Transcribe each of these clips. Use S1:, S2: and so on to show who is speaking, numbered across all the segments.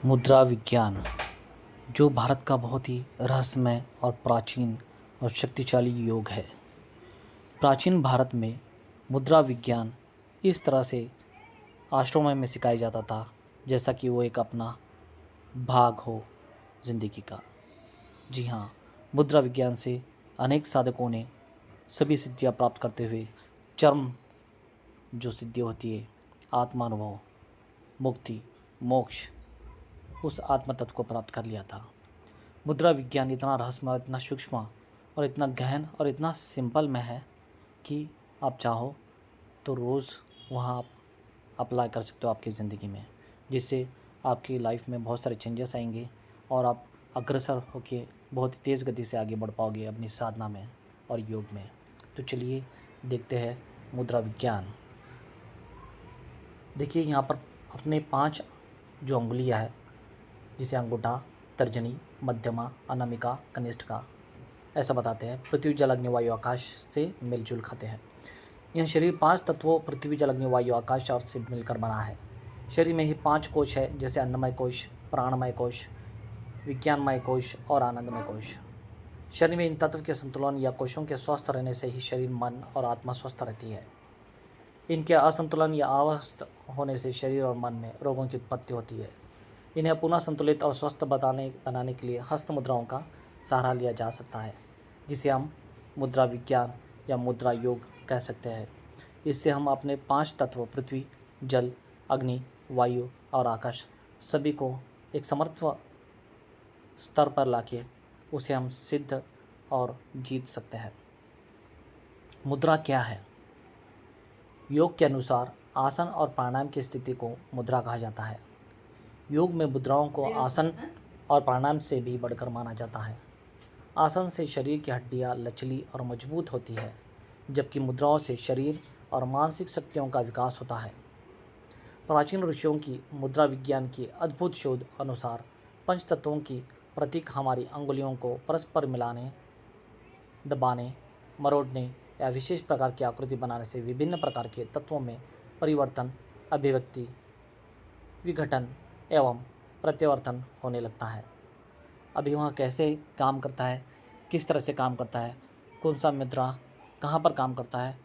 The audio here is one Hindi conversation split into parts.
S1: मुद्रा विज्ञान जो भारत का बहुत ही रहस्यमय और प्राचीन और शक्तिशाली योग है। प्राचीन भारत में मुद्रा विज्ञान इस तरह से आश्रमों में सिखाया जाता था जैसा कि वो एक अपना भाग हो जिंदगी का। जी हाँ, मुद्रा विज्ञान से अनेक साधकों ने सभी सिद्धियाँ प्राप्त करते हुए चरम जो सिद्धि होती है, आत्मानुभव, मुक्ति, मोक्ष, उस आत्म तत्व को प्राप्त कर लिया था। मुद्रा विज्ञान इतना रहस्यमय, इतना सूक्ष्म और इतना गहन और इतना सिंपल में है कि आप चाहो तो रोज़ वहाँ आप अप्लाई कर सकते हो आपकी ज़िंदगी में, जिससे आपकी लाइफ में बहुत सारे चेंजेस आएंगे और आप अग्रसर होकर बहुत ही तेज़ गति से आगे बढ़ पाओगे अपनी साधना में और योग में। तो चलिए देखते हैं मुद्रा विज्ञान। देखिए यहाँ पर अपने 5 जो अंगुलियाँ है, जिसे अंगूठा, तर्जनी, मध्यमा, अनामिका, कनिष्ठिका ऐसा बताते हैं, पृथ्वी, जल, अग्नि, वायु, आकाश से मिलजुल खाते हैं। यह शरीर 5 तत्वों पृथ्वी, जल, अग्नि, वायु, आकाश और से मिलकर बना है। शरीर में ही 5 कोश है, जैसे अन्नमय कोश, प्राणमय कोश, विज्ञानमय कोश और आनंदमय कोश। शरीर में इन तत्व के संतुलन या कोशों के स्वस्थ रहने से ही शरीर, मन और आत्मा स्वस्थ रहती है। इनके असंतुलन या अवस्थ होने से शरीर और मन में रोगों की उत्पत्ति होती है। इन्हें पुनः संतुलित और स्वस्थ बनाने के लिए हस्त मुद्राओं का सहारा लिया जा सकता है, जिसे हम मुद्रा विज्ञान या मुद्रा योग कह सकते हैं। इससे हम अपने 5 तत्व पृथ्वी, जल, अग्नि, वायु और आकाश सभी को एक समर्थ स्तर पर लाके उसे हम सिद्ध और जीत सकते हैं। मुद्रा क्या है? योग के अनुसार आसन और प्राणायाम की स्थिति को मुद्रा कहा जाता है। योग में मुद्राओं को आसन और प्राणायाम से भी बढ़कर माना जाता है। आसन से शरीर की हड्डियां लचली और मजबूत होती है, जबकि मुद्राओं से शरीर और मानसिक शक्तियों का विकास होता है। प्राचीन ऋषियों की मुद्रा विज्ञान की अद्भुत शोध अनुसार पंच तत्वों की प्रतीक हमारी अंगुलियों को परस्पर मिलाने, दबाने, मरोड़ने या विशेष प्रकार की आकृति बनाने से विभिन्न प्रकार के तत्वों में परिवर्तन, अभिव्यक्ति, विघटन एवं प्रत्यावर्तन होने लगता है। अभी वह कैसे काम करता है, किस तरह से काम करता है, कौन सा मुद्रा कहाँ पर काम करता है,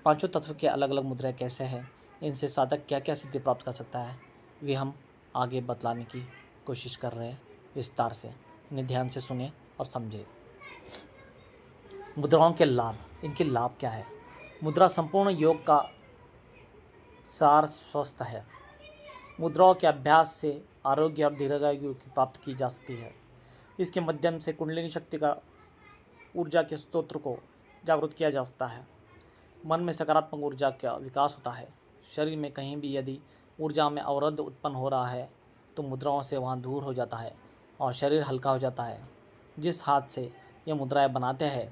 S1: पांचों तत्व के अलग अलग मुद्राएं कैसे हैं, इनसे साधक क्या क्या सिद्धि प्राप्त कर सकता है, वे हम आगे बतलाने की कोशिश कर रहे हैं विस्तार से। इन्हें ध्यान से सुने और समझे। मुद्राओं के लाभ, इनके लाभ क्या है? मुद्रा संपूर्ण योग का सार स्वस्थ है। मुद्राओं के अभ्यास से आरोग्य और दीर्घायु की प्राप्त की जा सकती है। इसके माध्यम से कुंडलिनी शक्ति का ऊर्जा के स्रोत को जागृत किया जा सकता है। मन में सकारात्मक ऊर्जा का विकास होता है। शरीर में कहीं भी यदि ऊर्जा में अवरोध उत्पन्न हो रहा है तो मुद्राओं से वहाँ दूर हो जाता है और शरीर हल्का हो जाता है। जिस हाथ से ये मुद्राएं बनाते हैं,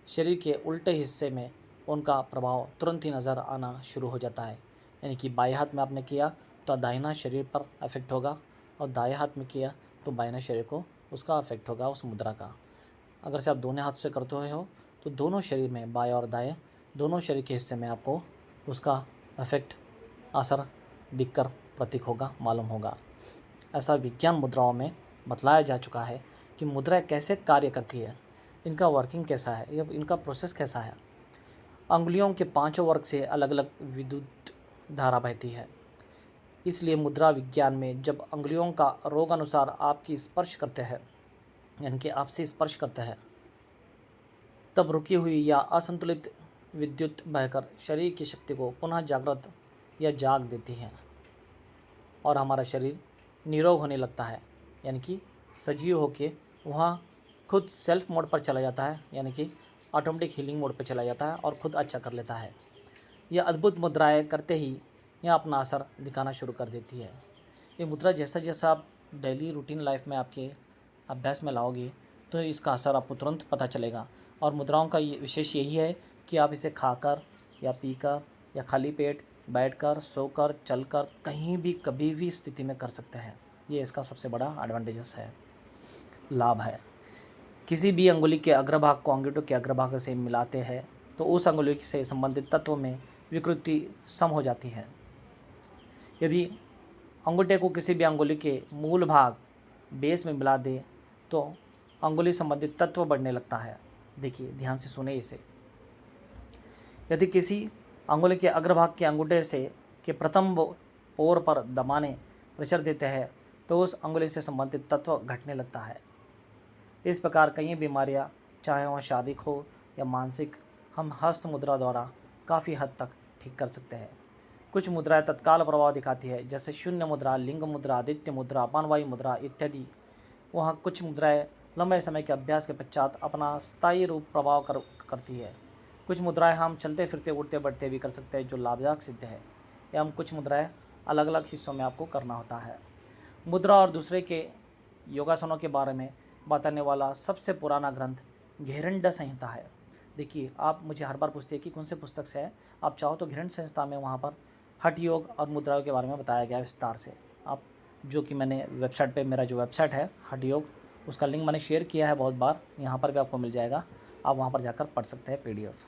S1: शरीर के उल्टे हिस्से में उनका प्रभाव तुरंत ही नज़र आना शुरू हो जाता है। यानी कि बाएं हाथ में आपने किया तो दाहिना शरीर पर अफेक्ट होगा और दाएं हाथ में किया तो बाएं शरीर को उसका अफेक्ट होगा उस मुद्रा का। अगर से आप दोनों हाथ से करते हुए हो तो दोनों शरीर में, बाएं और दाएं दोनों शरीर के हिस्से में आपको उसका अफेक्ट, असर दिखकर प्रतीक होगा, मालूम होगा। ऐसा विज्ञान मुद्राओं में बतलाया जा चुका है कि मुद्रा कैसे कार्य करती है, इनका वर्किंग कैसा है, ये इनका प्रोसेस कैसा है। अंगुलियों के 5 वर्ग से अलग अलग विद्युत धारा बहती है। इसलिए मुद्रा विज्ञान में जब अंगुलियों का रोग अनुसार आपकी स्पर्श करते हैं, यानी कि आपसे स्पर्श करते हैं, तब रुकी हुई या असंतुलित विद्युत बहकर शरीर की शक्ति को पुनः जागृत या जाग देती है और हमारा शरीर निरोग होने लगता है। यानी कि सजीव होके वहाँ खुद सेल्फ मोड पर चला जाता है, यानी कि ऑटोमेटिक हीलिंग मोड पर चला जाता है और खुद अच्छा कर लेता है। यह अद्भुत मुद्राएं करते ही यह अपना असर दिखाना शुरू कर देती है। ये मुद्रा जैसा जैसा आप डेली रूटीन लाइफ में आपके अभ्यास में लाओगे तो इसका असर आपको तुरंत पता चलेगा। और मुद्राओं का ये विशेष यही है कि आप इसे खाकर या पीकर या खाली पेट, बैठकर, सोकर, चलकर, कहीं भी कभी भी स्थिति में कर सकते हैं। ये इसका सबसे बड़ा एडवांटेजेस है, लाभ है। किसी भी अंगुली के अग्रभाग को अंगूठों के अग्रभाग से मिलाते हैं तो उस अंगुली से संबंधित तत्व में विकृति सम हो जाती है। यदि अंगूठे को किसी भी अंगुली के मूल भाग बेस में मिला दे तो अंगुली संबंधित तत्व बढ़ने लगता है। देखिए ध्यान से सुने इसे। यदि किसी अंगुली के अग्रभाग के अंगूठे से के प्रथम पोर पर दबाने प्रेशर देते हैं तो उस अंगुली से संबंधित तत्व घटने लगता है। इस प्रकार कई बीमारियां, चाहे वह शारीरिक हो या मानसिक, हम हस्त मुद्रा द्वारा काफ़ी हद तक ठीक कर सकते हैं। कुछ मुद्राएं तत्काल प्रभाव दिखाती है, जैसे शून्य मुद्रा, लिंग मुद्रा, आदित्य मुद्रा, अपानवायु मुद्रा इत्यादि। वहाँ कुछ मुद्राएं लंबे समय के अभ्यास के पश्चात अपना स्थायी रूप प्रभाव करती है। कुछ मुद्राएं हम चलते फिरते उठते बैठते भी कर सकते हैं, जो लाभदायक सिद्ध है। एवं कुछ मुद्राएं अलग अलग हिस्सों में आपको करना होता है। मुद्रा और दूसरे के योगासनों के बारे में बताने वाला सबसे पुराना ग्रंथ घेरंड संहिता है। देखिए, आप मुझे हर बार पूछते हैं कि कौन से पुस्तक से है। आप चाहो तो घेरंड संहिता में वहाँ पर हठ योग और मुद्राओं के बारे में बताया गया है विस्तार से। आप जो कि मैंने वेबसाइट पे, मेरा जो वेबसाइट है हठ योग, उसका लिंक मैंने शेयर किया है बहुत बार, यहाँ पर भी आपको मिल जाएगा। आप वहाँ पर जाकर पढ़ सकते हैं PDF।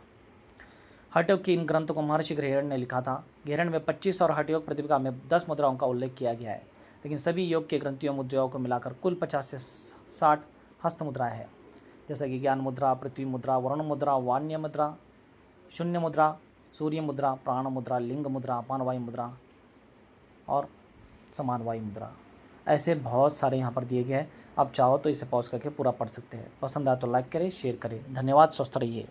S1: हठ योग की इन ग्रंथों को महर्षि घेरंड ने लिखा था। घेरंड में 25 और हठ योग प्रतिपिका में 10 मुद्राओं का उल्लेख किया गया है, लेकिन सभी योग के ग्रंथियों मुद्राओं को मिलाकर कुल 50 से 60 हस्त मुद्राएं हैं, जैसे कि ज्ञान मुद्रा, पृथ्वी मुद्रा, वरुण मुद्रा, वाण्य मुद्रा, शून्य मुद्रा, सूर्य मुद्रा, प्राण मुद्रा, लिंग मुद्रा, अपान वायु मुद्रा और समान वायु मुद्रा। ऐसे बहुत सारे यहाँ पर दिए गए हैं। आप चाहो तो इसे पॉज करके पूरा पढ़ सकते हैं। पसंद आए तो लाइक करें, शेयर करें। धन्यवाद। स्वस्थ रहिए।